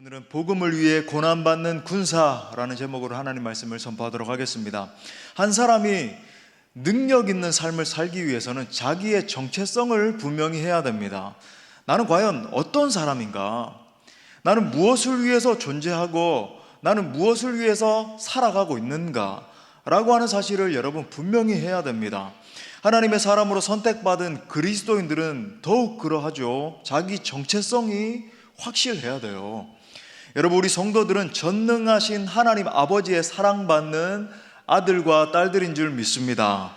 오늘은 복음을 위해 고난받는 군사라는 제목으로 하나님 말씀을 선포하도록 하겠습니다. 한 사람이 능력 있는 삶을 살기 위해서는 자기의 정체성을 분명히 해야 됩니다. 나는 과연 어떤 사람인가? 나는 무엇을 위해서 존재하고 나는 무엇을 위해서 살아가고 있는가? 라고 하는 사실을 여러분 분명히 해야 됩니다. 하나님의 사람으로 선택받은 그리스도인들은 더욱 그러하죠. 자기 정체성이 확실해야 돼요. 여러분, 우리 성도들은 전능하신 하나님 아버지의 사랑받는 아들과 딸들인 줄 믿습니다.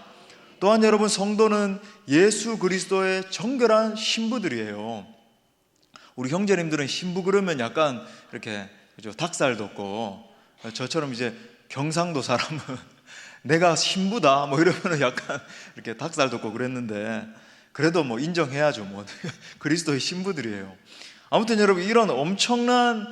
또한 여러분, 성도는 예수 그리스도의 정결한 신부들이에요. 우리 형제님들은 신부 그러면 약간 이렇게 그죠? 닭살 돋고, 저처럼 이제 경상도 사람은 내가 신부다 뭐 이러면 약간 이렇게 닭살 돋고 그랬는데, 그래도 뭐 인정해야죠. 뭐 그리스도의 신부들이에요. 아무튼 여러분, 이런 엄청난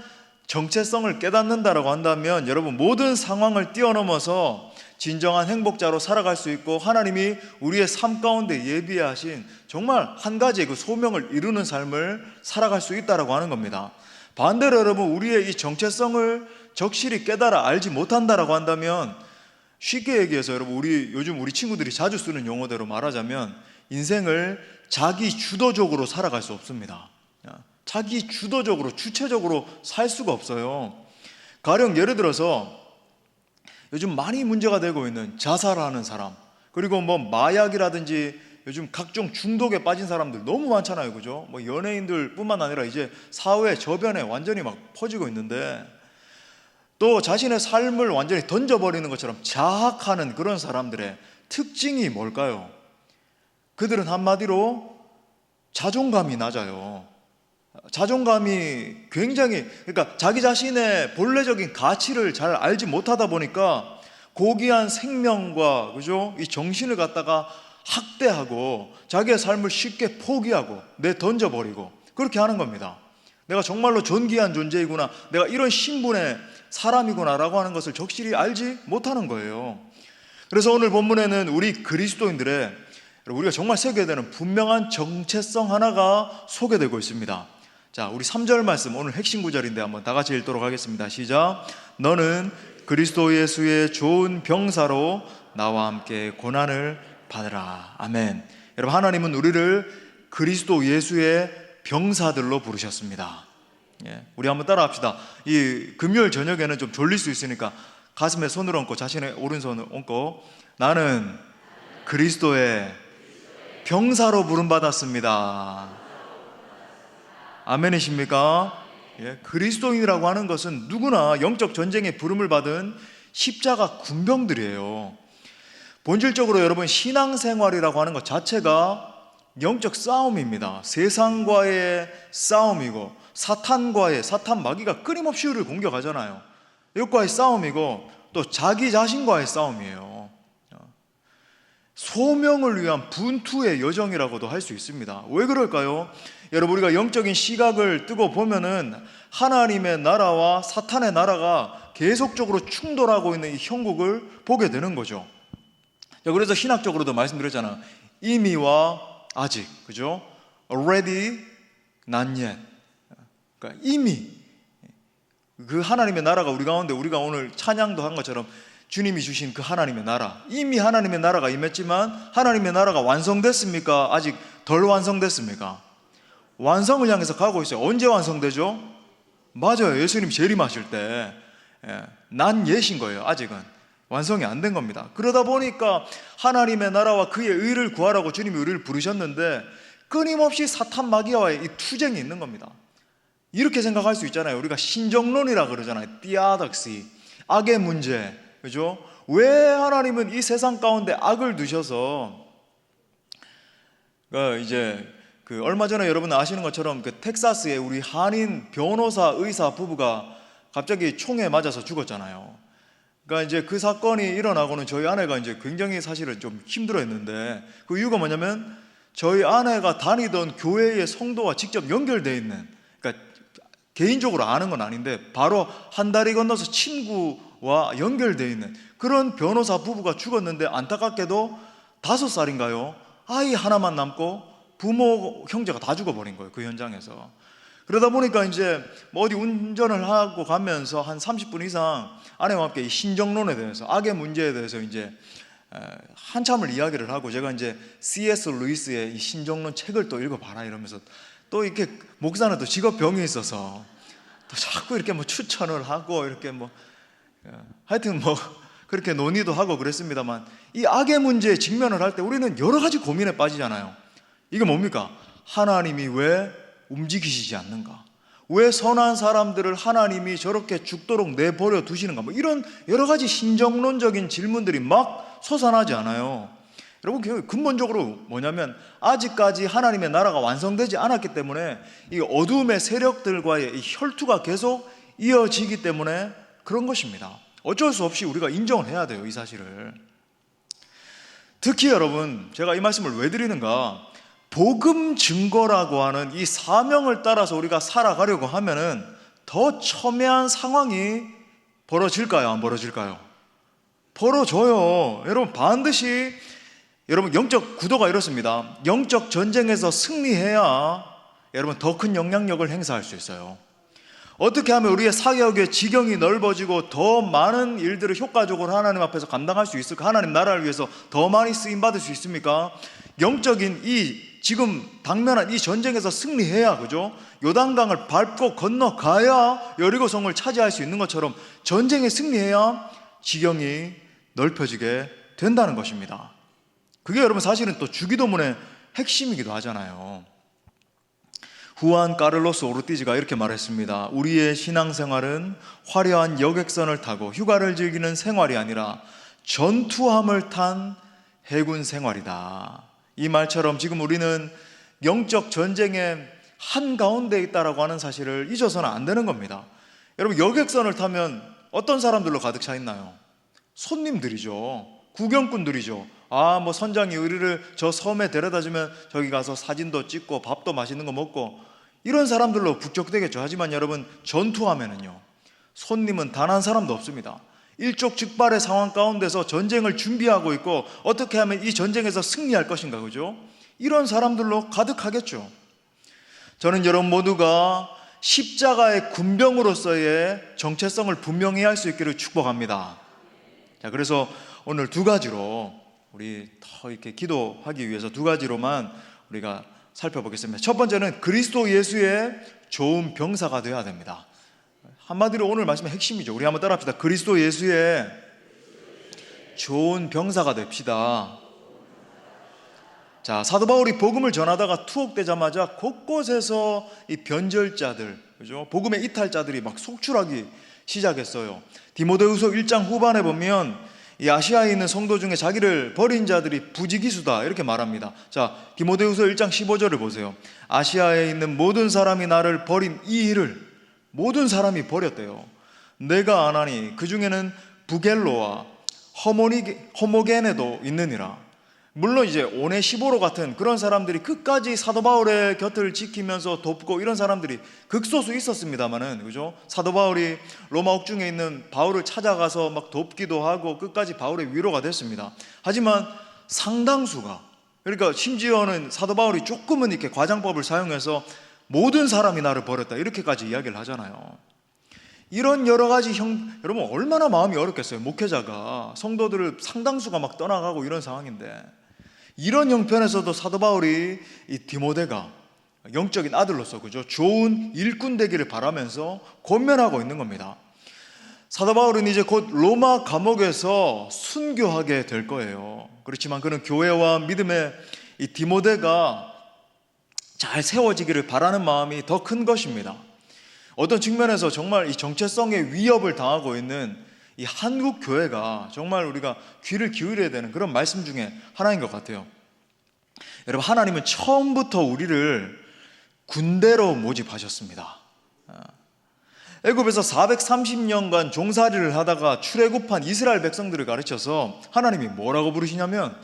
정체성을 깨닫는다라고 한다면 여러분, 모든 상황을 뛰어넘어서 진정한 행복자로 살아갈 수 있고 하나님이 우리의 삶 가운데 예비하신 정말 한 가지의 그 소명을 이루는 삶을 살아갈 수 있다라고 하는 겁니다. 반대로 여러분, 우리의 이 정체성을 적실히 깨달아 알지 못한다라고 한다면, 쉽게 얘기해서 여러분, 요즘 우리 친구들이 자주 쓰는 용어대로 말하자면 인생을 자기 주도적으로 살아갈 수 없습니다. 자기 주도적으로, 주체적으로 살 수가 없어요. 가령 예를 들어서 요즘 많이 문제가 되고 있는 자살하는 사람, 그리고 뭐 마약이라든지 요즘 각종 중독에 빠진 사람들 너무 많잖아요. 그죠? 뭐 연예인들 뿐만 아니라 이제 사회 저변에 완전히 막 퍼지고 있는데, 또 자신의 삶을 완전히 던져버리는 것처럼 자학하는 그런 사람들의 특징이 뭘까요? 그들은 한마디로 자존감이 낮아요. 자존감이 굉장히, 그러니까 자기 자신의 본래적인 가치를 잘 알지 못하다 보니까 고귀한 생명과 그죠? 이 정신을 갖다가 학대하고 자기의 삶을 쉽게 포기하고 내던져버리고 그렇게 하는 겁니다. 내가 정말로 존귀한 존재이구나, 내가 이런 신분의 사람이구나 라고 하는 것을 적실히 알지 못하는 거예요. 그래서 오늘 본문에는 우리 그리스도인들의, 우리가 정말 새겨야 되는 분명한 정체성 하나가 소개되고 있습니다. 자, 우리 3절 말씀, 오늘 핵심 구절인데 한번 다 같이 읽도록 하겠습니다. 시작. 너는 그리스도 예수의 좋은 병사로 나와 함께 고난을 받으라. 아멘. 여러분, 하나님은 우리를 그리스도 예수의 병사들로 부르셨습니다. 우리 한번 따라 합시다. 이 금요일 저녁에는 좀 졸릴 수 있으니까 가슴에 손을 얹고 자신의 오른손을 얹고, 나는 그리스도의 병사로 부름받았습니다. 아멘이십니까? 그리스도인이라고 하는 것은 누구나 영적 전쟁에 부름을 받은 십자가 군병들이에요. 본질적으로 여러분, 신앙생활이라고 하는 것 자체가 영적 싸움입니다. 세상과의 싸움이고, 사탄 마귀가 끊임없이 우리를 공격하잖아요. 이것과의 싸움이고, 또 자기 자신과의 싸움이에요. 소명을 위한 분투의 여정이라고도 할 수 있습니다. 왜 그럴까요? 여러분, 우리가 영적인 시각을 뜨고 보면은 하나님의 나라와 사탄의 나라가 계속적으로 충돌하고 있는 이 형국을 보게 되는 거죠. 그래서 신학적으로도 말씀드렸잖아요. 이미와 아직, 그죠? Already, not yet. 그러니까 이미 그 하나님의 나라가 우리 가운데, 우리가 오늘 찬양도 한 것처럼 주님이 주신 그 하나님의 나라, 이미 하나님의 나라가 임했지만 하나님의 나라가 완성됐습니까? 아직 덜 완성됐습니까? 완성을 향해서 가고 있어요. 언제 완성되죠? 맞아요. 예수님 재림하실 때. 난 예신 거예요. 아직은 완성이 안 된 겁니다. 그러다 보니까 하나님의 나라와 그의 의를 구하라고 주님이 우리를 부르셨는데, 끊임없이 사탄 마귀와의 이 투쟁이 있는 겁니다. 이렇게 생각할 수 있잖아요. 우리가 신정론이라 그러잖아요. theodicy, 악의 문제, 그죠? 왜 하나님은 이 세상 가운데 악을 두셔서, 이제 얼마 전에 여러분 아시는 것처럼 텍사스에 우리 한인 변호사 의사 부부가 갑자기 총에 맞아서 죽었잖아요. 그러니까 이제 그 사건이 일어나고는 저희 아내가 이제 굉장히 사실은 좀 힘들어했는데, 그 이유가 뭐냐면 저희 아내가 다니던 교회의 성도와 직접 연결되어 있는, 그러니까 개인적으로 아는 건 아닌데 바로 한 다리 건너서 친구와 연결되어 있는 그런 변호사 부부가 죽었는데, 안타깝게도 5살인가요? 아이 하나만 남고 부모 형제가 다 죽어버린 거예요. 그 현장에서. 그러다 보니까 이제 뭐 어디 운전을 하고 가면서 한 30분 이상 아내와 함께 이 신정론에 대해서, 악의 문제에 대해서 이제 한참을 이야기를 하고, 제가 이제 C.S. 루이스의 이 신정론 책을 또 읽어봐라 이러면서, 또 이렇게 목사는 또 직업병이 있어서 또 자꾸 이렇게 뭐 추천을 하고 이렇게 뭐 하여튼 뭐 그렇게 논의도 하고 그랬습니다만, 이 악의 문제에 직면을 할 때 우리는 여러 가지 고민에 빠지잖아요. 이게 뭡니까? 하나님이 왜 움직이시지 않는가? 왜 선한 사람들을 하나님이 저렇게 죽도록 내버려 두시는가? 뭐 이런 여러 가지 신정론적인 질문들이 막 솟아나지 않아요. 여러분, 근본적으로 뭐냐면 아직까지 하나님의 나라가 완성되지 않았기 때문에 이 어둠의 세력들과의 이 혈투가 계속 이어지기 때문에 그런 것입니다. 어쩔 수 없이 우리가 인정을 해야 돼요, 이 사실을. 특히 여러분, 제가 이 말씀을 왜 드리는가? 복음 증거라고 하는 이 사명을 따라서 우리가 살아가려고 하면은 더 첨예한 상황이 벌어질까요? 안 벌어질까요? 벌어져요. 여러분, 반드시 여러분, 영적 구도가 이렇습니다. 영적 전쟁에서 승리해야 여러분 더 큰 영향력을 행사할 수 있어요. 어떻게 하면 우리의 사역의 지경이 넓어지고 더 많은 일들을 효과적으로 하나님 앞에서 감당할 수 있을까? 하나님 나라를 위해서 더 많이 쓰임받을 수 있습니까? 영적인 이 지금 당면한 이 전쟁에서 승리해야, 그죠? 요단강을 밟고 건너가야 여리고성을 차지할 수 있는 것처럼 전쟁에 승리해야 지경이 넓혀지게 된다는 것입니다. 그게 여러분 사실은 또 주기도문의 핵심이기도 하잖아요. 후안 까를로스 오르티즈가 이렇게 말했습니다. 우리의 신앙생활은 화려한 여객선을 타고 휴가를 즐기는 생활이 아니라 전투함을 탄 해군 생활이다. 이 말처럼 지금 우리는 영적 전쟁의 한가운데 있다라고 하는 사실을 잊어서는 안 되는 겁니다. 여러분, 여객선을 타면 어떤 사람들로 가득 차 있나요? 손님들이죠. 구경꾼들이죠. 뭐 선장이 우리를 저 섬에 데려다주면 저기 가서 사진도 찍고 밥도 맛있는 거 먹고 이런 사람들로 북적대겠죠. 하지만 여러분, 전투하면은요, 손님은 단 한 사람도 없습니다. 일촉즉발의 상황 가운데서 전쟁을 준비하고 있고 어떻게 하면 이 전쟁에서 승리할 것인가, 그죠? 이런 사람들로 가득하겠죠. 저는 여러분 모두가 십자가의 군병으로서의 정체성을 분명히 할 수 있기를 축복합니다. 자, 그래서 오늘 두 가지로 우리 더 이렇게 기도하기 위해서 두 가지로만 우리가 살펴보겠습니다. 첫 번째는 그리스도 예수의 좋은 병사가 되어야 됩니다. 한마디로 오늘 말씀의 핵심이죠. 우리 한번 따라합시다. 그리스도 예수의 좋은 병사가 됩시다. 자, 사도 바울이 복음을 전하다가 투옥되자마자 곳곳에서 이 변절자들, 그죠? 복음의 이탈자들이 막 속출하기 시작했어요. 디모데후서 1장 후반에 보면 이 아시아에 있는 성도 중에 자기를 버린 자들이 부지기수다 이렇게 말합니다. 자, 디모데후서 1장 15절을 보세요. 아시아에 있는 모든 사람이 나를 버린 이 일을 모든 사람이 버렸대요. 내가 아나니 그 중에는 부겔로와 허모게네도 있느니라. 물론 이제 오네시보로 같은 그런 사람들이 끝까지 사도 바울의 곁을 지키면서 돕고 이런 사람들이 극소수 있었습니다만은, 그죠? 사도 바울이 로마 옥중에 있는 바울을 찾아가서 막 돕기도 하고 끝까지 바울의 위로가 됐습니다. 하지만 상당수가, 그러니까 심지어는 사도 바울이 조금은 이렇게 과장법을 사용해서 모든 사람이 나를 버렸다 이렇게까지 이야기를 하잖아요. 이런 여러 가지 여러분 얼마나 마음이 어렵겠어요. 목회자가 성도들을 상당수가 막 떠나가고 이런 상황인데, 이런 형편에서도 사도 바울이 이 디모데가 영적인 아들로서, 그죠? 좋은 일꾼 되기를 바라면서 권면하고 있는 겁니다. 사도 바울은 이제 곧 로마 감옥에서 순교하게 될 거예요. 그렇지만 그는 교회와 믿음의 이 디모데가 잘 세워지기를 바라는 마음이 더 큰 것입니다. 어떤 측면에서 정말 이 정체성의 위협을 당하고 있는 이 한국 교회가 정말 우리가 귀를 기울여야 되는 그런 말씀 중에 하나인 것 같아요. 여러분, 하나님은 처음부터 우리를 군대로 모집하셨습니다. 애굽에서 430년간 종살이를 하다가 출애굽한 이스라엘 백성들을 가르쳐서 하나님이 뭐라고 부르시냐면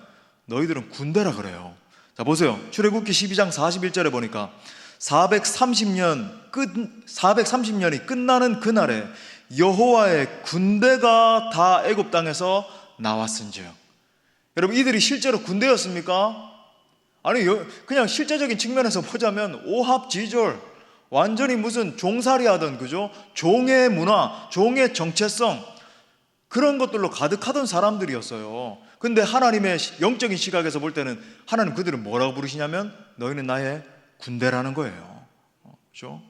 너희들은 군대라 그래요. 자, 보세요. 출애굽기 12장 41절에 보니까 430년이 끝나는 그날에 여호와의 군대가 다 애굽 땅에서 나왔은즉. 여러분, 이들이 실제로 군대였습니까? 아니, 그냥 실제적인 측면에서 보자면 오합지졸, 완전히 무슨 종살이 하던, 그죠? 종의 문화, 종의 정체성, 그런 것들로 가득하던 사람들이었어요. 근데 하나님의 영적인 시각에서 볼 때는 하나님 그들은 뭐라고 부르시냐면 너희는 나의 군대라는 거예요. 그죠?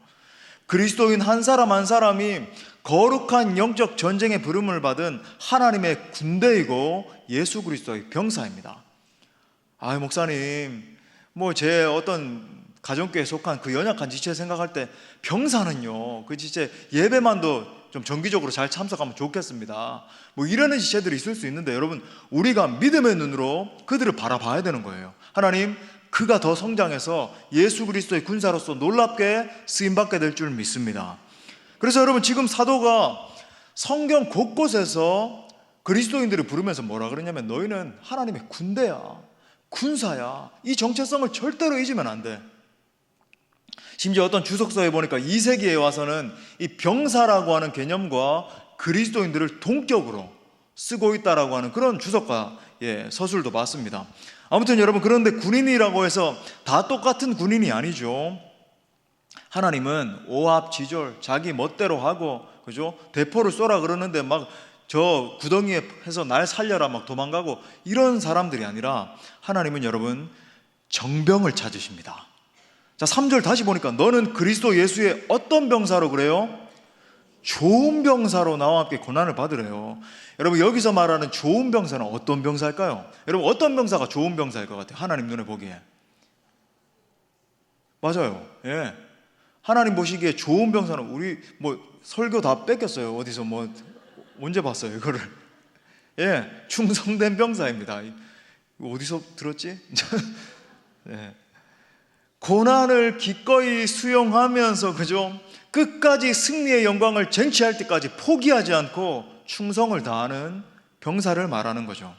그리스도인 한 사람 한 사람이 거룩한 영적 전쟁의 부름을 받은 하나님의 군대이고 예수 그리스도의 병사입니다. 아, 목사님, 뭐 제 어떤 가정교회에 속한 그 연약한 지체 생각할 때 병사는요, 그 지체 예배만도 좀 정기적으로 잘 참석하면 좋겠습니다. 뭐 이러는 지체들이 있을 수 있는데, 여러분, 우리가 믿음의 눈으로 그들을 바라봐야 되는 거예요. 하나님, 그가 더 성장해서 예수 그리스도의 군사로서 놀랍게 쓰임받게 될 줄 믿습니다. 그래서 여러분, 지금 사도가 성경 곳곳에서 그리스도인들을 부르면서 뭐라 그러냐면 너희는 하나님의 군대야, 군사야. 이 정체성을 절대로 잊으면 안 돼. 심지어 어떤 주석서에 보니까 2세기에 와서는 이 병사라고 하는 개념과 그리스도인들을 동격으로 쓰고 있다라고 하는 그런 주석과 서술도 봤습니다. 아무튼 여러분, 그런데 군인이라고 해서 다 똑같은 군인이 아니죠. 하나님은 오합지졸, 자기 멋대로 하고, 그죠? 대포를 쏘라 그러는데 막 저 구덩이에 해서 날 살려라 막 도망가고 이런 사람들이 아니라 하나님은 여러분 정병을 찾으십니다. 자, 3절 다시 보니까 너는 그리스도 예수의 어떤 병사로 그래요? 좋은 병사로 나와 함께 고난을 받으래요. 여러분, 여기서 말하는 좋은 병사는 어떤 병사일까요? 여러분, 어떤 병사가 좋은 병사일 것 같아요? 하나님 눈에 보기에. 맞아요. 예. 하나님 보시기에 좋은 병사는, 우리 뭐 설교 다 뺏겼어요. 어디서 뭐 언제 봤어요 이거를? 예, 충성된 병사입니다. 어디서 들었지? 예. 고난을 기꺼이 수용하면서, 그죠? 끝까지 승리의 영광을 쟁취할 때까지 포기하지 않고 충성을 다하는 병사를 말하는 거죠.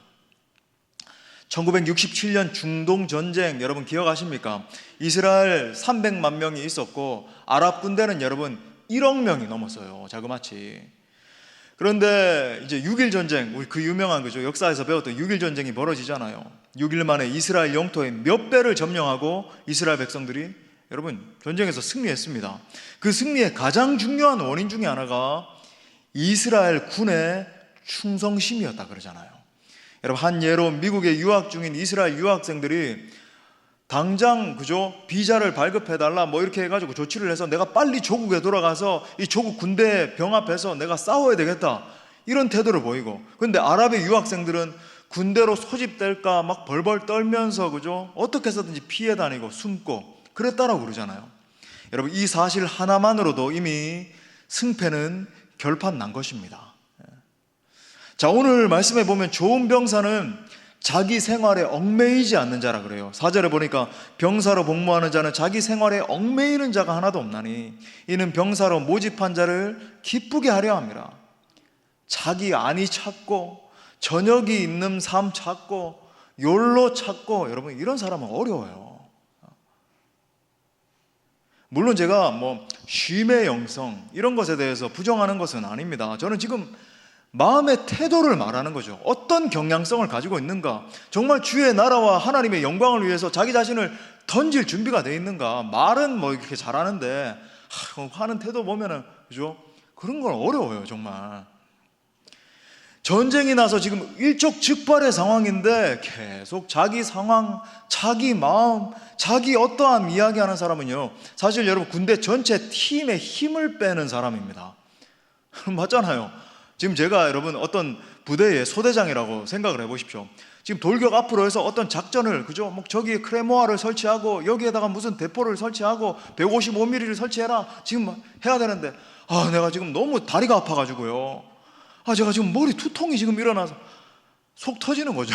1967년 중동 전쟁 여러분 기억하십니까? 이스라엘 300만 명이 있었고 아랍 군대는 여러분 1억 명이 넘었어요. 자그마치. 그런데 이제 6.1 전쟁, 우리 그 유명한, 그죠? 역사에서 배웠던 6.1 전쟁이 벌어지잖아요. 6일 만에 이스라엘 영토의 몇 배를 점령하고 이스라엘 백성들이 여러분 전쟁에서 승리했습니다. 그 승리의 가장 중요한 원인 중에 하나가 이스라엘 군의 충성심이었다 그러잖아요. 여러분, 한 예로 미국에 유학 중인 이스라엘 유학생들이 당장, 그죠? 비자를 발급해달라 뭐 이렇게 해가지고 조치를 해서 내가 빨리 조국에 돌아가서 이 조국 군대 병 앞에서 내가 싸워야 되겠다, 이런 태도를 보이고, 근데 아랍의 유학생들은 군대로 소집될까 막 벌벌 떨면서, 그죠? 어떻게 해서든지 피해 다니고 숨고 그랬다라고 그러잖아요. 여러분, 이 사실 하나만으로도 이미 승패는 결판 난 것입니다. 자, 오늘 말씀해 보면 좋은 병사는 자기 생활에 얽매이지 않는 자라 그래요. 4절에 보니까 병사로 복무하는 자는 자기 생활에 얽매이는 자가 하나도 없나니 이는 병사로 모집한 자를 기쁘게 하려 함이라. 자기 안위 찾고 저녁이 있는 삶 찾고 욜로 찾고, 여러분 이런 사람은 어려워요. 물론 제가 뭐 쉼의 영성 이런 것에 대해서 부정하는 것은 아닙니다. 저는 지금 마음의 태도를 말하는 거죠. 어떤 경향성을 가지고 있는가, 정말 주의 나라와 하나님의 영광을 위해서 자기 자신을 던질 준비가 돼 있는가. 말은 뭐 이렇게 잘하는데 하는 태도 보면은, 그죠? 그런 건 어려워요 정말. 전쟁이 나서 지금 일촉즉발의 상황인데 계속 자기 상황, 자기 마음, 자기 어떠한 이야기하는 사람은요, 사실 여러분 군대 전체 팀의 힘을 빼는 사람입니다. 맞잖아요. 지금 제가 여러분 어떤 부대의 소대장이라고 생각을 해보십시오. 지금 돌격 앞으로 해서 어떤 작전을, 그죠? 뭐 저기에 크레모아를 설치하고 여기에다가 무슨 대포를 설치하고 155mm를 설치해라 지금 해야 되는데, 내가 지금 너무 다리가 아파가지고요, 제가 지금 머리 두통이 지금 일어나서 속 터지는 거죠.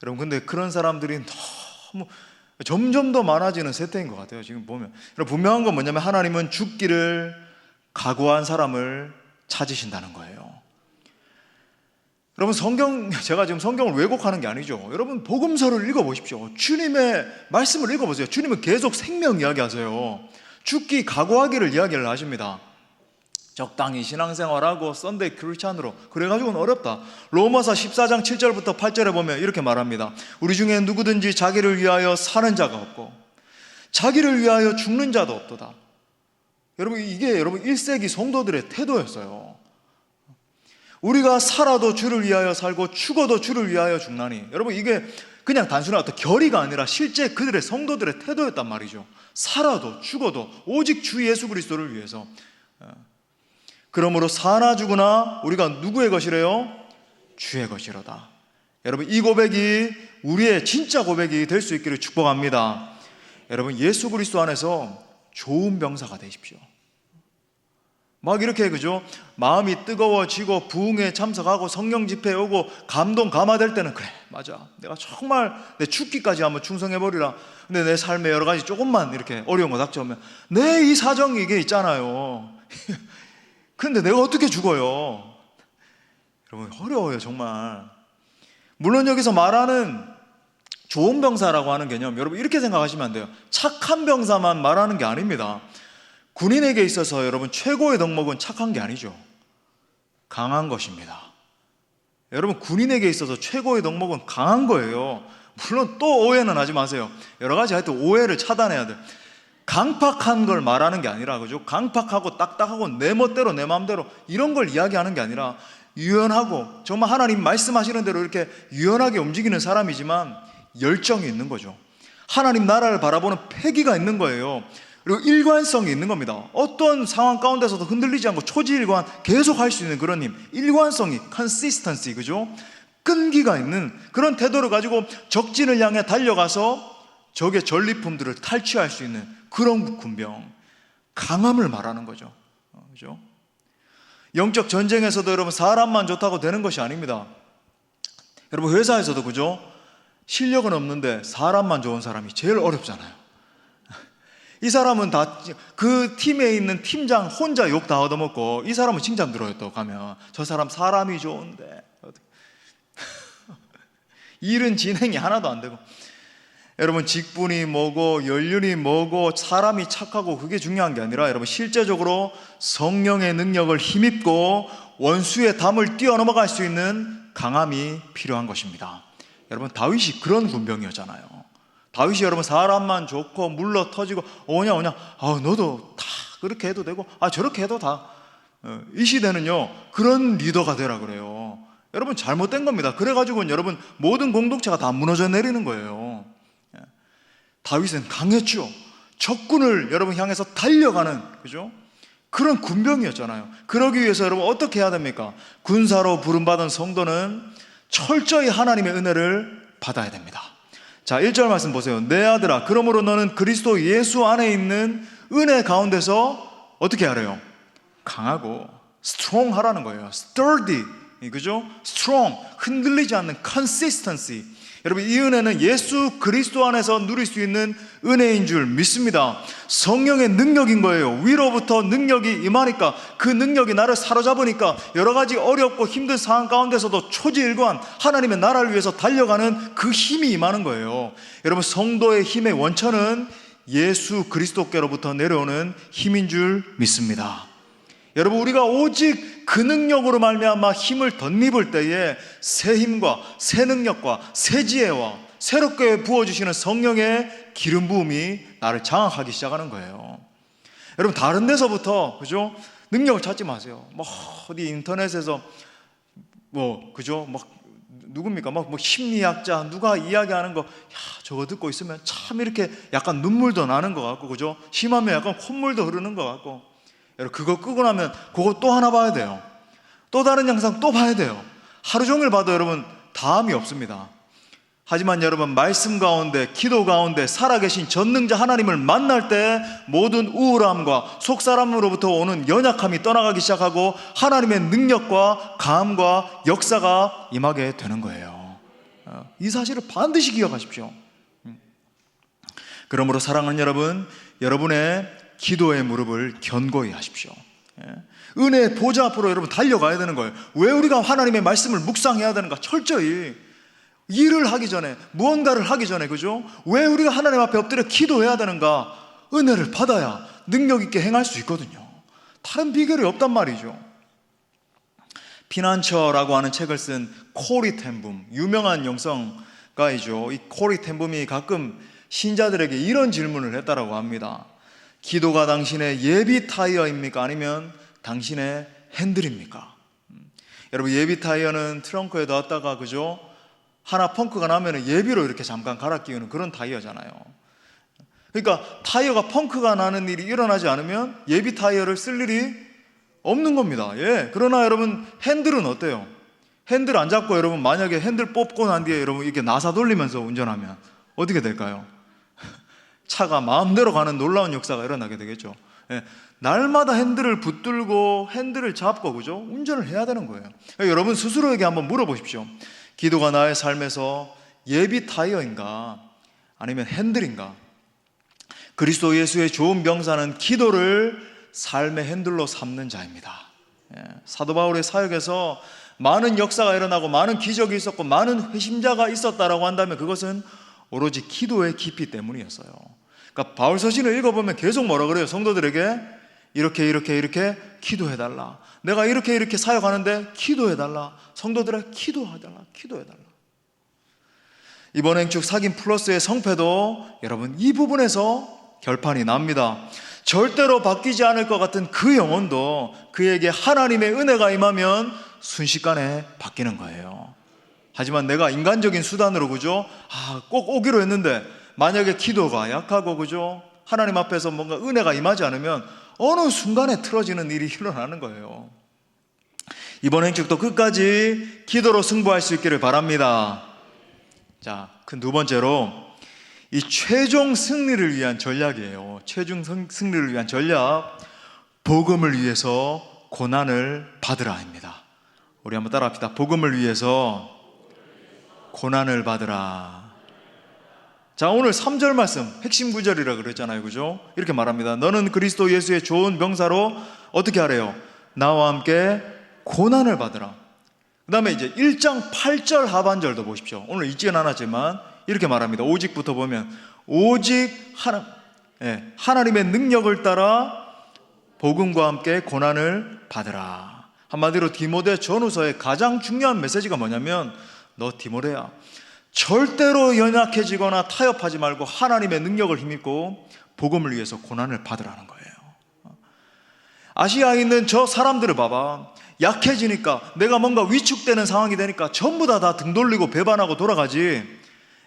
여러분, 근데 그런 사람들이 너무 점점 더 많아지는 세태인 것 같아요. 지금 보면 여러분, 분명한 건 뭐냐면 하나님은 죽기를 각오한 사람을 찾으신다는 거예요. 여러분, 제가 지금 성경을 왜곡하는 게 아니죠. 여러분, 복음서를 읽어보십시오. 주님의 말씀을 읽어보세요. 주님은 계속 생명 이야기하세요. 죽기 각오하기를 이야기를 하십니다. 적당히 신앙생활하고 썬데이 크리스찬으로, 그래가지고는 어렵다. 로마서 14장 7절부터 8절에 보면 이렇게 말합니다. 우리 중에 누구든지 자기를 위하여 사는 자가 없고 자기를 위하여 죽는 자도 없도다. 여러분, 이게 여러분 1세기 성도들의 태도였어요. 우리가 살아도 주를 위하여 살고 죽어도 주를 위하여 죽나니. 여러분, 이게 그냥 단순한 어떤 결의가 아니라 실제 그들의 성도들의 태도였단 말이죠. 살아도 죽어도 오직 주 예수 그리스도를 위해서. 그러므로 사나 죽으나 우리가 누구의 것이래요? 주의 것이로다. 여러분, 이 고백이 우리의 진짜 고백이 될 수 있기를 축복합니다. 여러분, 예수 그리스도 안에서 좋은 병사가 되십시오. 막 이렇게, 그죠? 마음이 뜨거워지고 부흥에 참석하고 성령 집회에 오고 감동 감화될 때는, 그래, 맞아, 내가 정말 내 죽기까지 한번 충성해버리라. 근데 내 삶에 여러 가지 조금만 이렇게 어려운 거 닥쳐오면 내 이 사정이 이게 있잖아요. 근데 내가 어떻게 죽어요? 여러분, 어려워요 정말. 물론 여기서 말하는 좋은 병사라고 하는 개념, 여러분 이렇게 생각하시면 안 돼요. 착한 병사만 말하는 게 아닙니다. 군인에게 있어서 여러분 최고의 덕목은 착한 게 아니죠. 강한 것입니다. 여러분, 군인에게 있어서 최고의 덕목은 강한 거예요. 물론 또 오해는 하지 마세요. 여러 가지 하여튼 오해를 차단해야 돼요. 강팍한 걸 말하는 게 아니라, 그죠? 강팍하고 딱딱하고 내 멋대로 내 마음대로 이런 걸 이야기하는 게 아니라 유연하고 정말 하나님 말씀하시는 대로 이렇게 유연하게 움직이는 사람이지만 열정이 있는 거죠. 하나님 나라를 바라보는 패기가 있는 거예요. 그리고 일관성이 있는 겁니다. 어떤 상황 가운데서도 흔들리지 않고 초지일관 계속 할 수 있는 그런 힘, 일관성이, consistency, 그죠? 끈기가 있는 그런 태도를 가지고 적진을 향해 달려가서 적의 전리품들을 탈취할 수 있는 그런 군병, 강함을 말하는 거죠. 그죠? 영적 전쟁에서도 여러분 사람만 좋다고 되는 것이 아닙니다. 여러분, 회사에서도 그죠? 실력은 없는데 사람만 좋은 사람이 제일 어렵잖아요. 이 사람은 다 그 팀에 있는 팀장 혼자 욕 다 얻어먹고 이 사람은 칭찬 들어요. 또 가면 저 사람 사람이 좋은데 일은 진행이 하나도 안 되고. 여러분, 직분이 뭐고 연륜이 뭐고 사람이 착하고 그게 중요한 게 아니라 여러분 실제적으로 성령의 능력을 힘입고 원수의 담을 뛰어넘어갈 수 있는 강함이 필요한 것입니다. 여러분, 다윗이 그런 군병이었잖아요. 다윗이 여러분 사람만 좋고 물러 터지고 오냐 너도 다 그렇게 해도 되고 저렇게 해도 다. 이 시대는요 그런 리더가 되라 그래요. 여러분, 잘못된 겁니다. 그래가지고는 여러분 모든 공동체가 다 무너져 내리는 거예요. 다윗은 강했죠. 적군을 여러분 향해서 달려가는, 그죠? 그런 군병이었잖아요. 그러기 위해서 여러분 어떻게 해야 됩니까? 군사로 부름받은 성도는 철저히 하나님의 은혜를 받아야 됩니다. 자, 1절 말씀 보세요. 내 아들아, 그러므로 너는 그리스도 예수 안에 있는 은혜 가운데서 어떻게 하래요? 강하고 strong 하라는 거예요. sturdy, 그죠? strong, 흔들리지 않는 consistency. 여러분, 이 은혜는 예수 그리스도 안에서 누릴 수 있는 은혜인 줄 믿습니다. 성령의 능력인 거예요. 위로부터 능력이 임하니까, 그 능력이 나를 사로잡으니까 여러 가지 어렵고 힘든 상황 가운데서도 초지일관 하나님의 나라를 위해서 달려가는 그 힘이 임하는 거예요. 여러분, 성도의 힘의 원천은 예수 그리스도께로부터 내려오는 힘인 줄 믿습니다. 여러분, 우리가 오직 그 능력으로 말미암아 힘을 덧입을 때에 새 힘과 새 능력과 새 지혜와 새롭게 부어주시는 성령의 기름 부음이 나를 장악하기 시작하는 거예요. 여러분, 다른 데서부터, 그죠? 능력을 찾지 마세요. 뭐 어디 인터넷에서 그죠? 누굽니까? 심리학자 누가 이야기하는 거, 저거 듣고 있으면 참 이렇게 약간 눈물도 나는 것 같고, 그죠? 심하면 약간 콧물도 흐르는 것 같고. 여러분, 그거 끄고 나면 그거 또 하나 봐야 돼요. 또 다른 영상 또 봐야 돼요. 하루 종일 봐도 여러분 다음이 없습니다. 하지만 여러분, 말씀 가운데, 기도 가운데 살아계신 전능자 하나님을 만날 때 모든 우울함과 속사람으로부터 오는 연약함이 떠나가기 시작하고 하나님의 능력과 감과 역사가 임하게 되는 거예요. 이 사실을 반드시 기억하십시오. 그러므로 사랑하는 여러분, 여러분의 기도의 무릎을 견고히 하십시오. 은혜의 보좌 앞으로 여러분 달려가야 되는 거예요. 왜 우리가 하나님의 말씀을 묵상해야 되는가? 철저히 일을 하기 전에, 무언가를 하기 전에, 그죠? 왜 우리가 하나님 앞에 엎드려 기도해야 되는가? 은혜를 받아야 능력 있게 행할 수 있거든요. 다른 비결이 없단 말이죠. 피난처라고 하는 책을 쓴 코리 텐붐, 유명한 영성가이죠. 이 코리 텐붐이 가끔 신자들에게 이런 질문을 했다라고 합니다. 기도가 당신의 예비 타이어입니까? 아니면 당신의 핸들입니까? 여러분, 예비 타이어는 트렁크에 놨다가, 그죠? 하나 펑크가 나면 예비로 이렇게 잠깐 갈아 끼우는 그런 타이어잖아요. 그러니까 타이어가 펑크가 나는 일이 일어나지 않으면 예비 타이어를 쓸 일이 없는 겁니다. 예. 그러나 여러분, 핸들은 어때요? 핸들 안 잡고 여러분, 만약에 핸들 뽑고 난 뒤에 여러분 이렇게 나사 돌리면서 운전하면 어떻게 될까요? 차가 마음대로 가는 놀라운 역사가 일어나게 되겠죠. 예. 날마다 핸들을 붙들고 핸들을 잡고, 그죠? 운전을 해야 되는 거예요. 그러니까 여러분 스스로에게 한번 물어보십시오. 기도가 나의 삶에서 예비 타이어인가? 아니면 핸들인가? 그리스도 예수의 좋은 병사는 기도를 삶의 핸들로 삼는 자입니다. 사도 바울의 사역에서 많은 역사가 일어나고 많은 기적이 있었고 많은 회심자가 있었다라고 한다면 그것은 오로지 기도의 깊이 때문이었어요. 그러니까 바울 서신을 읽어보면 계속 뭐라 그래요? 성도들에게 이렇게 기도해달라. 내가 이렇게 사역하는데 기도해달라. 성도들에게 기도해달라. 이번 행축 사귐 플러스의 성패도 여러분 이 부분에서 결판이 납니다. 절대로 바뀌지 않을 것 같은 그 영혼도 그에게 하나님의 은혜가 임하면 순식간에 바뀌는 거예요. 하지만 내가 인간적인 수단으로, 그죠? 꼭 오기로 했는데 만약에 기도가 약하고, 그죠? 하나님 앞에서 뭔가 은혜가 임하지 않으면 어느 순간에 틀어지는 일이 일어나는 거예요. 이번 행축도 끝까지 기도로 승부할 수 있기를 바랍니다. 자, 그 두 번째로 이 최종 승리를 위한 전략이에요. 최종 승리를 위한 전략, 복음을 위해서 고난을 받으라입니다. 우리 한번 따라합시다. 복음을 위해서 고난을 받으라. 자, 오늘 3절 말씀 핵심 구절이라 그랬잖아요, 그죠? 이렇게 말합니다. 너는 그리스도 예수의 좋은 병사로 어떻게 하래요? 나와 함께 고난을 받으라. 그 다음에 이제 1장 8절 하반절도 보십시오. 오늘 읽지는 않았지만 이렇게 말합니다. 오직부터 보면 오직 하나님의 능력을 따라 복음과 함께 고난을 받으라. 한마디로 디모데 전후서의 가장 중요한 메시지가 뭐냐면, 너 디모데야, 절대로 연약해지거나 타협하지 말고 하나님의 능력을 힘입고 복음을 위해서 고난을 받으라는 거예요. 아시아에 있는 저 사람들을 봐봐. 약해지니까, 내가 뭔가 위축되는 상황이 되니까 전부 다 등 돌리고 배반하고 돌아가지.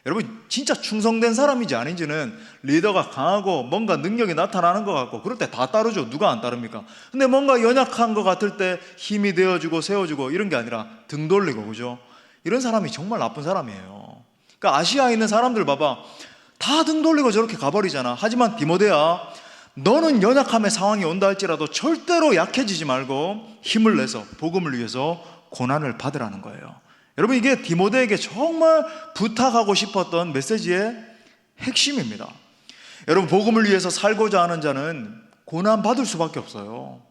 여러분, 진짜 충성된 사람인지 아닌지는 리더가 강하고 뭔가 능력이 나타나는 것 같고 그럴 때 다 따르죠. 누가 안 따릅니까? 근데 뭔가 연약한 것 같을 때 힘이 되어주고 세워주고 이런 게 아니라 등 돌리고, 그죠? 이런 사람이 정말 나쁜 사람이에요. 그러니까 아시아에 있는 사람들 봐봐. 다 등 돌리고 저렇게 가버리잖아. 하지만 디모데야, 너는 연약함의 상황이 온다 할지라도 절대로 약해지지 말고 힘을 내서 복음을 위해서 고난을 받으라는 거예요. 여러분, 이게 디모데에게 정말 부탁하고 싶었던 메시지의 핵심입니다. 여러분, 복음을 위해서 살고자 하는 자는 고난 받을 수밖에 없어요.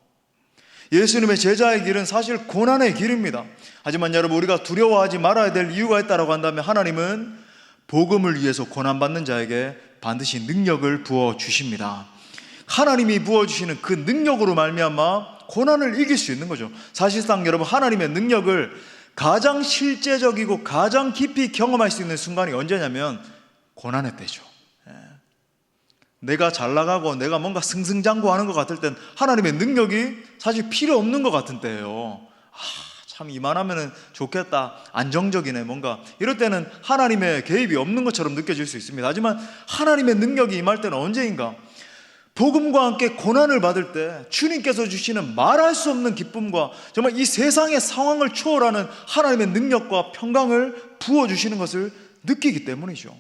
예수님의 제자의 길은 사실 고난의 길입니다. 하지만 여러분, 우리가 두려워하지 말아야 될 이유가 있다고 한다면 하나님은 복음을 위해서 고난받는 자에게 반드시 능력을 부어주십니다. 하나님이 부어주시는 그 능력으로 말미암아 고난을 이길 수 있는 거죠. 사실상 여러분, 하나님의 능력을 가장 실제적이고 가장 깊이 경험할 수 있는 순간이 언제냐면 고난의 때죠. 내가 잘 나가고 내가 뭔가 승승장구하는 것 같을 땐 하나님의 능력이 사실 필요 없는 것 같은 때예요. 참 이만하면 좋겠다, 안정적이네, 뭔가 이럴 때는 하나님의 개입이 없는 것처럼 느껴질 수 있습니다. 하지만 하나님의 능력이 임할 때는 언제인가? 복음과 함께 고난을 받을 때 주님께서 주시는 말할 수 없는 기쁨과 정말 이 세상의 상황을 초월하는 하나님의 능력과 평강을 부어주시는 것을 느끼기 때문이죠.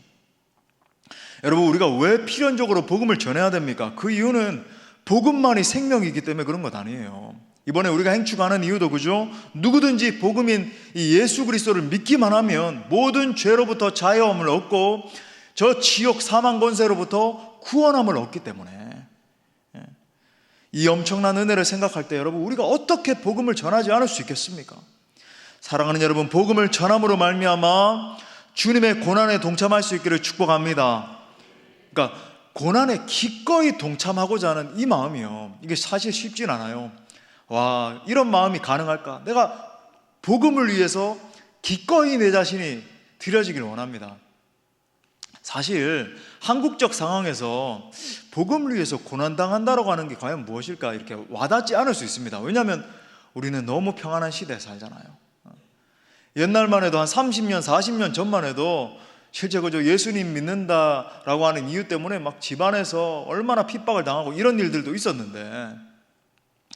여러분, 우리가 왜 필연적으로 복음을 전해야 됩니까? 그 이유는 복음만이 생명이기 때문에 그런 것 아니에요. 이번에 우리가 행축하는 이유도, 그죠? 누구든지 복음인 이 예수 그리스도를 믿기만 하면 모든 죄로부터 자유함을 얻고 저 지옥 사망 권세로부터 구원함을 얻기 때문에, 이 엄청난 은혜를 생각할 때 여러분, 우리가 어떻게 복음을 전하지 않을 수 있겠습니까? 사랑하는 여러분, 복음을 전함으로 말미암아 주님의 고난에 동참할 수 있기를 축복합니다. 그러니까 고난에 기꺼이 동참하고자 하는 이 마음이요, 이게 사실 쉽진 않아요. 와, 이런 마음이 가능할까? 내가 복음을 위해서 기꺼이 내 자신이 드려지길 원합니다. 사실 한국적 상황에서 복음을 위해서 고난당한다라고 하는 게 과연 무엇일까 이렇게 와닿지 않을 수 있습니다. 왜냐하면 우리는 너무 평안한 시대에 살잖아요. 옛날만 해도 한 30년, 40년 전만 해도 실제 그저 예수님 믿는다라고 하는 이유 때문에 막 집안에서 얼마나 핍박을 당하고 이런 일들도 있었는데,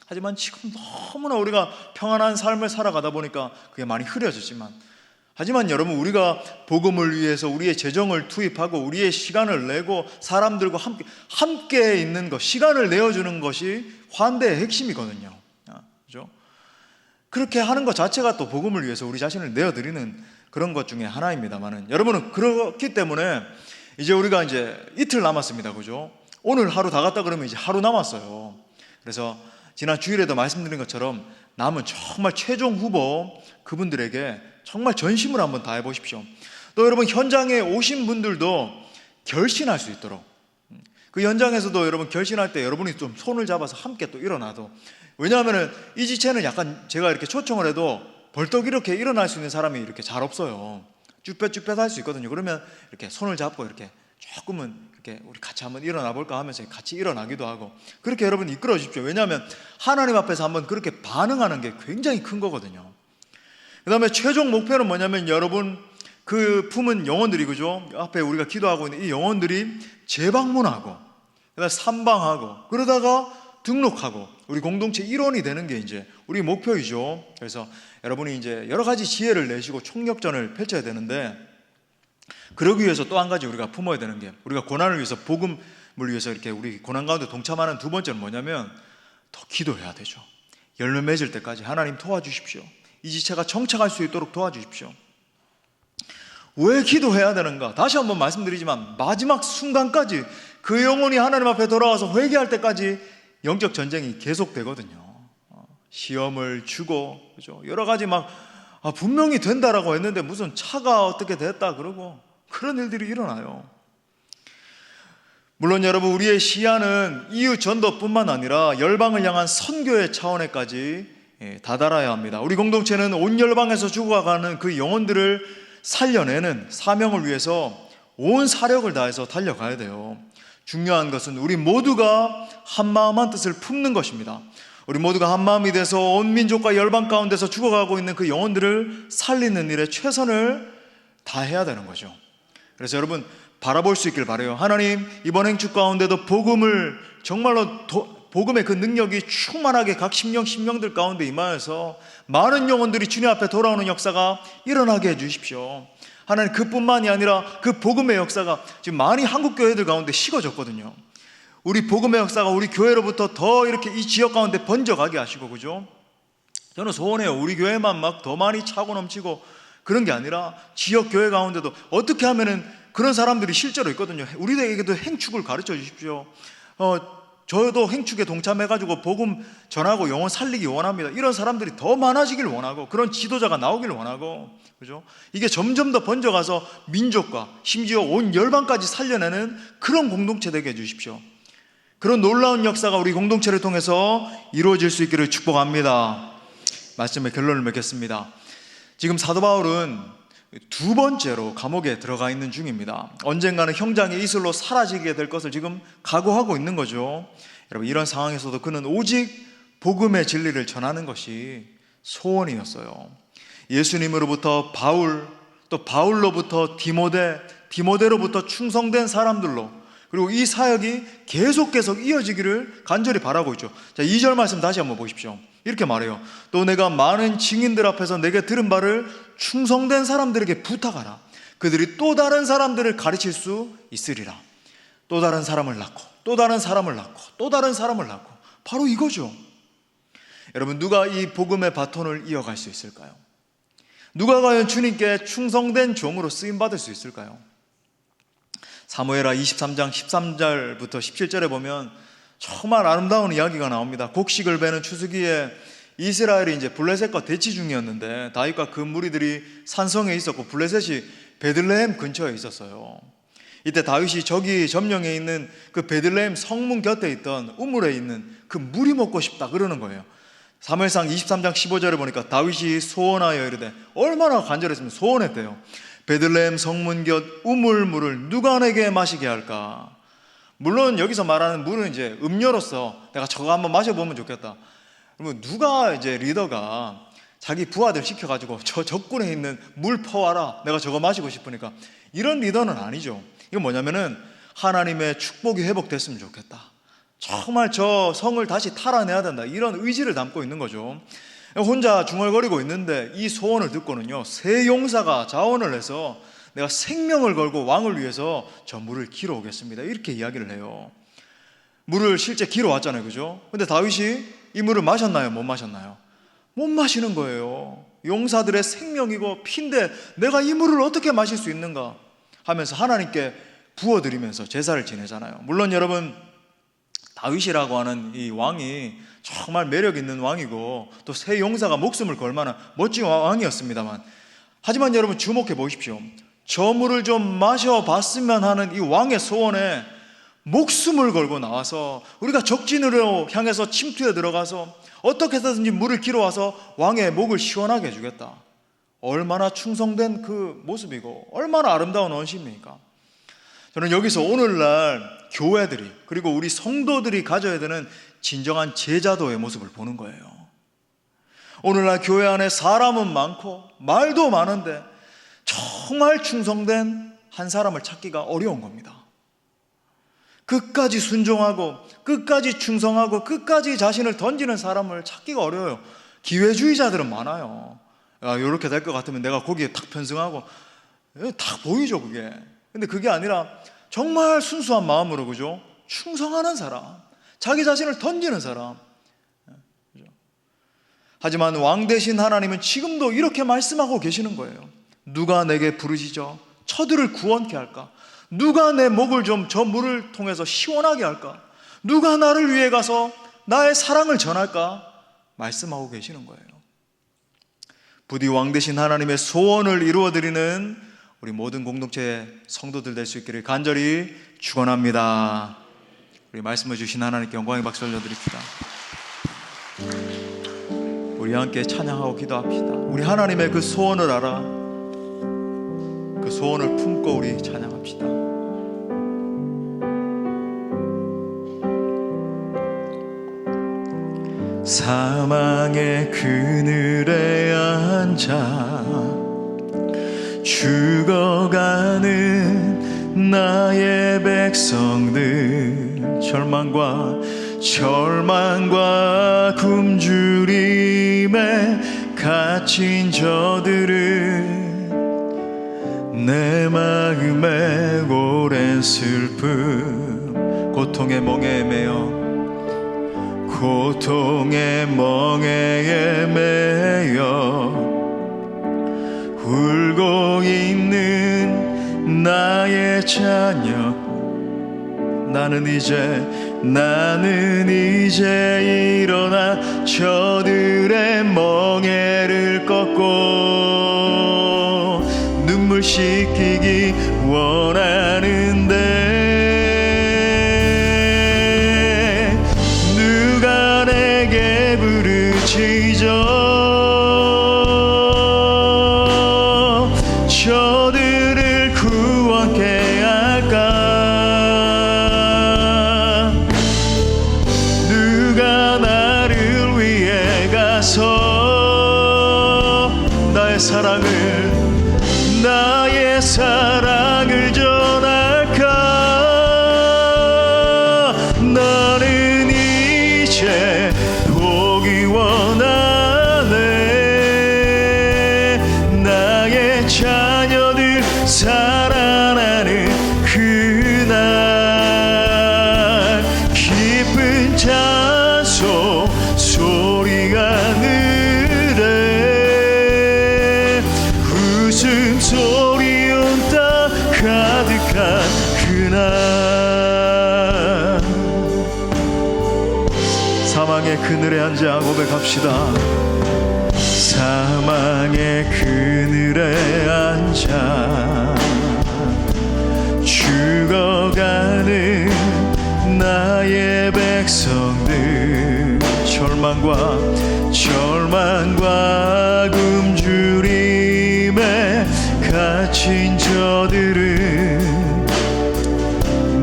하지만 지금 너무나 우리가 평안한 삶을 살아가다 보니까 그게 많이 흐려졌지만, 하지만 여러분, 우리가 복음을 위해서 우리의 재정을 투입하고 우리의 시간을 내고 사람들과 함께 있는 것, 시간을 내어주는 것이 환대의 핵심이거든요. 그렇죠? 그렇게 하는 것 자체가 또 복음을 위해서 우리 자신을 내어드리는 그런 것 중에 하나입니다만은, 여러분은 그렇기 때문에 이제 우리가 이제 이틀 남았습니다. 그죠? 오늘 하루 다 갔다 그러면 이제 하루 남았어요. 그래서 지난 주일에도 말씀드린 것처럼 남은 정말 최종 후보 그분들에게 정말 전심을 한번 다해 보십시오. 또 여러분, 현장에 오신 분들도 결신할 수 있도록, 그 현장에서도 여러분 결신할 때 여러분이 좀 손을 잡아서 함께 또 일어나도, 왜냐하면 이 지체는 약간 제가 이렇게 초청을 해도 벌떡 이렇게 일어날 수 있는 사람이 이렇게 잘 없어요. 쭈뼛쭈뼛 할 수 있거든요. 그러면 이렇게 손을 잡고 이렇게 조금은 이렇게 우리 같이 한번 일어나 볼까 하면서 같이 일어나기도 하고, 그렇게 여러분 이끌어 주십시오. 왜냐하면 하나님 앞에서 한번 그렇게 반응하는 게 굉장히 큰 거거든요. 그 다음에 최종 목표는 뭐냐면, 여러분 그 품은 영혼들이, 그죠? 앞에 우리가 기도하고 있는 이 영혼들이 재방문하고 그다음에 삼방하고 그러다가 등록하고 우리 공동체 일원이 되는 게 이제 우리 목표이죠. 그래서 여러분이 이제 여러 가지 지혜를 내시고 총력전을 펼쳐야 되는데, 그러기 위해서 또 한 가지 우리가 품어야 되는 게, 우리가 고난을 위해서, 복음을 위해서 이렇게 우리 고난 가운데 동참하는 두 번째는 뭐냐면, 더 기도해야 되죠. 열매 맺을 때까지 하나님 도와주십시오. 이 지체가 정착할 수 있도록 도와주십시오. 왜 기도해야 되는가? 다시 한번 말씀드리지만 마지막 순간까지 그 영혼이 하나님 앞에 돌아와서 회개할 때까지 영적 전쟁이 계속되거든요. 시험을 주고, 그죠? 여러 가지 막 분명히 된다라고 했는데 무슨 차가 어떻게 됐다 그러고 그런 일들이 일어나요. 물론 여러분, 우리의 시야는 이웃 전도뿐만 아니라 열방을 향한 선교의 차원에까지 다다라야 합니다. 우리 공동체는 온 열방에서 죽어가는 그 영혼들을 살려내는 사명을 위해서 온 사력을 다해서 달려가야 돼요. 중요한 것은 우리 모두가 한마음 한뜻을 품는 것입니다. 우리 모두가 한마음이 돼서 온 민족과 열방 가운데서 죽어가고 있는 그 영혼들을 살리는 일에 최선을 다해야 되는 거죠. 그래서 여러분, 바라볼 수 있길 바라요. 하나님, 이번 행축 가운데도 복음을 정말로 복음의 그 능력이 충만하게 각 심령들 가운데 임하여서 많은 영혼들이 주님 앞에 돌아오는 역사가 일어나게 해주십시오. 하나님, 그뿐만이 아니라 그 복음의 역사가 지금 많이 한국 교회들 가운데 식어졌거든요. 우리 복음의 역사가 우리 교회로부터 더 이렇게 이 지역 가운데 번져가게 하시고, 그죠? 저는 소원해요. 우리 교회만 막 더 많이 차고 넘치고 그런 게 아니라 지역 교회 가운데도 어떻게 하면은 그런 사람들이 실제로 있거든요. 우리에게도 행축을 가르쳐 주십시오. 저도 행축에 동참해가지고 복음 전하고 영혼 살리기 원합니다. 이런 사람들이 더 많아지길 원하고, 그런 지도자가 나오길 원하고, 그죠? 이게 점점 더 번져가서 민족과 심지어 온 열방까지 살려내는 그런 공동체 되게 해주십시오. 그런 놀라운 역사가 우리 공동체를 통해서 이루어질 수 있기를 축복합니다. 말씀의 결론을 맺겠습니다. 지금 사도 바울은 두 번째로 감옥에 들어가 있는 중입니다. 언젠가는 형장의 이슬로 사라지게 될 것을 지금 각오하고 있는 거죠. 여러분, 이런 상황에서도 그는 오직 복음의 진리를 전하는 것이 소원이었어요. 예수님으로부터 바울, 또 바울로부터 디모데, 디모데로부터 충성된 사람들로, 그리고 이 사역이 계속 이어지기를 간절히 바라고 있죠. 자, 2절 말씀 다시 한번 보십시오. 이렇게 말해요. 또 내가 많은 증인들 앞에서 내게 들은 바를 충성된 사람들에게 부탁하라. 그들이 또 다른 사람들을 가르칠 수 있으리라. 또 다른 사람을 낳고, 또 다른 사람을 낳고, 또 다른 사람을 낳고, 바로 이거죠. 여러분, 누가 이 복음의 바톤을 이어갈 수 있을까요? 누가 과연 주님께 충성된 종으로 쓰임받을 수 있을까요? 사무엘하 23장 13절부터 17절에 보면 정말 아름다운 이야기가 나옵니다. 곡식을 베는 추수기에 이스라엘이 이제 블레셋과 대치 중이었는데, 다윗과 그 무리들이 산성에 있었고 블레셋이 베들레헴 근처에 있었어요. 이때 다윗이 저기 점령에 있는 그 베들레헴 성문 곁에 있던 우물에 있는 그 물이 먹고 싶다 그러는 거예요. 사무엘상 23장 15절에 보니까 다윗이 소원하여 이르되, 얼마나 간절했으면 소원했대요. 베들레헴 성문 곁 우물물을 누가 내게 마시게 할까? 물론 여기서 말하는 물은 이제 음료로서 내가 저거 한번 마셔보면 좋겠다. 그러면 누가 이제 리더가 자기 부하들 시켜가지고 저 적군에 있는 물 퍼와라, 내가 저거 마시고 싶으니까, 이런 리더는 아니죠. 이건 뭐냐면은 하나님의 축복이 회복됐으면 좋겠다, 정말 저 성을 다시 탈환해야 된다, 이런 의지를 담고 있는 거죠. 혼자 중얼거리고 있는데 이 소원을 듣고는요, 세 용사가 자원을 해서 내가 생명을 걸고 왕을 위해서 저 물을 길어 오겠습니다, 이렇게 이야기를 해요. 물을 실제 길어 왔잖아요, 그죠? 근데 다윗이 이 물을 마셨나요? 못 마셨나요? 못 마시는 거예요. 용사들의 생명이고 피인데 내가 이 물을 어떻게 마실 수 있는가 하면서 하나님께 부어드리면서 제사를 지내잖아요. 물론 여러분, 다윗이라고 하는 이 왕이 정말 매력 있는 왕이고 또 세 용사가 목숨을 걸 만한 멋진 왕이었습니다만, 하지만 여러분 주목해 보십시오. 저 물을 좀 마셔봤으면 하는 이 왕의 소원에 목숨을 걸고 나와서 우리가 적진으로 향해서 침투에 들어가서 어떻게 해서든지 물을 길어와서 왕의 목을 시원하게 해주겠다, 얼마나 충성된 그 모습이고 얼마나 아름다운 원심입니까? 저는 여기서 오늘날 교회들이, 그리고 우리 성도들이 가져야 되는 진정한 제자도의 모습을 보는 거예요. 오늘날 교회 안에 사람은 많고 말도 많은데 정말 충성된 한 사람을 찾기가 어려운 겁니다. 끝까지 순종하고 끝까지 충성하고 끝까지 자신을 던지는 사람을 찾기가 어려워요. 기회주의자들은 많아요. 이렇게 될 것 같으면 내가 거기에 탁 편승하고, 딱 보이죠 그게. 근데 그게 아니라 정말 순수한 마음으로, 그죠? 충성하는 사람, 자기 자신을 던지는 사람. 하지만 왕 되신 하나님은 지금도 이렇게 말씀하고 계시는 거예요. 누가 내게 부르시죠? 저들을 구원케 할까? 누가 내 목을 좀 저 물을 통해서 시원하게 할까? 누가 나를 위해 가서 나의 사랑을 전할까? 말씀하고 계시는 거예요. 부디 왕 되신 하나님의 소원을 이루어드리는 우리 모든 공동체 성도들 될 수 있기를 간절히 축원합니다. 우리 말씀을 주신 하나님께 영광의 박수 올려드립시다. 우리 함께 찬양하고 기도합시다. 우리 하나님의 그 소원을 알아, 그 소원을 품고 우리 찬양합시다. 사망의 그늘에 앉아 죽어가는 나의 백성들, 절망과 굶주림에 갇힌 저들은 내 마음에 오랜 슬픔, 고통의 멍에에 매여 울고 있는 나의 자녀, 나는 이제 일어나 저들의 멍에를 꺾고 눈물 씻기기 원하는데, 누가 내게 부르짖어 저들을 구원케 할까? 누가 나를 위해 가서 나의 사랑을 전할까? 나는 이제 보기 원하네. 나의 자녀들 살아나는 그날 기쁜 찬송 소리가 하늘에 웃음소리 온다 가득한 그날, 사망의 그늘에 앉아 고백합시다. 사망의 그늘에 앉아 죽어가는 나의 백성들, 절망과 굶주림에 갇힌 저들은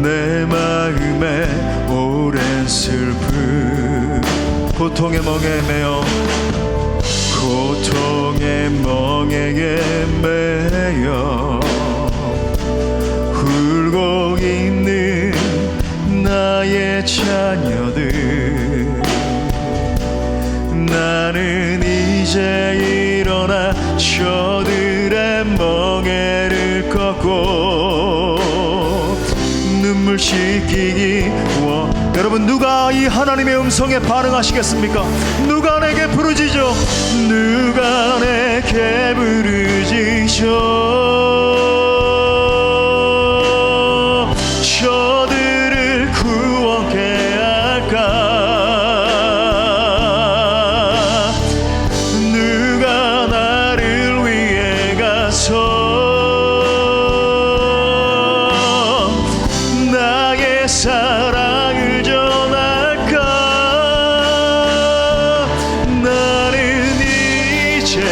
내 마음에 오랜 슬픔, 고통의 멍에 매여 고통의 멍에게 매여 울고 있는 나의 자녀들, 나는 이제 일어나 저들의 멍에를 꺾고 눈물 씻기기 여러분, 누가 이 하나님의 음성에 반응하시겠습니까? 누가 내게 부르짖어? 누가 내게 부르짖어? 저들을 구원케 할까? 누가 나를 위해 가서 나의 사랑을 전할까? 나는 이제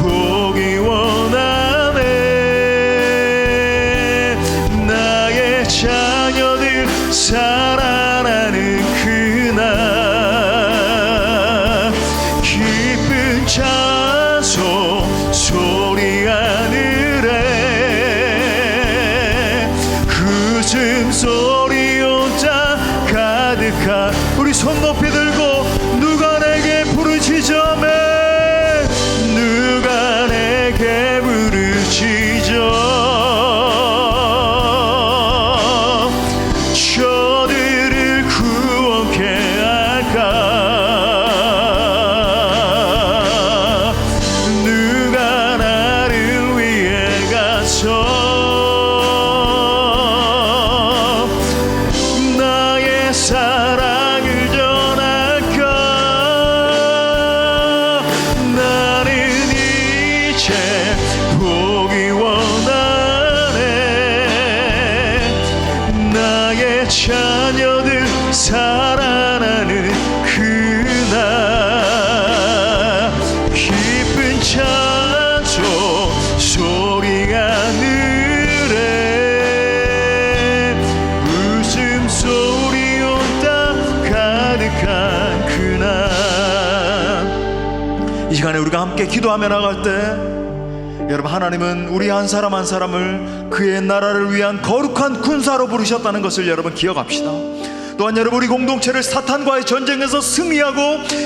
보기 원하네. 나의 자녀들 살아나는 그날 기쁜 찬송 소리 하늘에 웃음소리 온 땅 가득한 우리 손 높이 들고 누가 내게 부르짖어매? 누가 내게 부르짖어? 저들을 구원케 할까? 누가 나를 위해 가서 나의 사랑을 전할까? 나는 이제 보기 원하네. 나의 자녀들 살아나는 그날 기쁜 찬송 소리 하늘에 웃음소리 온 땅 가득한 그날. 이 시간에 우리가 함께 기도하며 나갈 때 여러분, 하나님은 우리 한 사람 한 사람을 그의 나라를 위한 거룩한 군사로 부르셨다는 것을 여러분 기억합시다. 또한 여러분, 우리 공동체를 사탄과의 전쟁에서 승리하고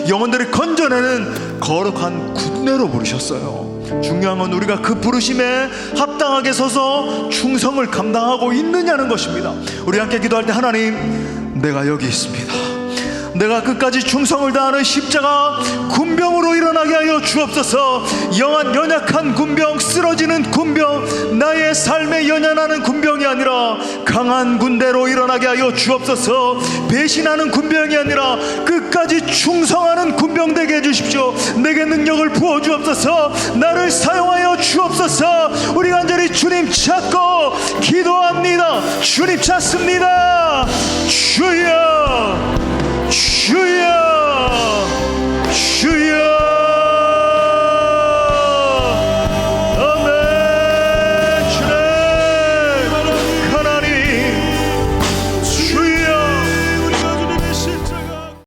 영혼들을 건져내는 거룩한 군대로 부르셨어요. 중요한 건 우리가 그 부르심에 합당하게 서서 충성을 감당하고 있느냐는 것입니다. 우리 함께 기도할 때, 하나님, 내가 여기 있습니다. 내가 끝까지 충성을 다하는 십자가 군병으로 일어나게 하여 주옵소서. 영한 연약한 군병, 쓰러지는 군병, 나의 삶에 연연하는 군병이 아니라 강한 군대로 일어나게 하여 주옵소서. 배신하는 군병이 아니라 끝까지 충성하는 군병 되게 해주십시오. 내게 능력을 부어 주옵소서. 나를 사용하여 주옵소서. 우리 간절히 주님 찾고 기도합니다. 주님 찾습니다. 주여.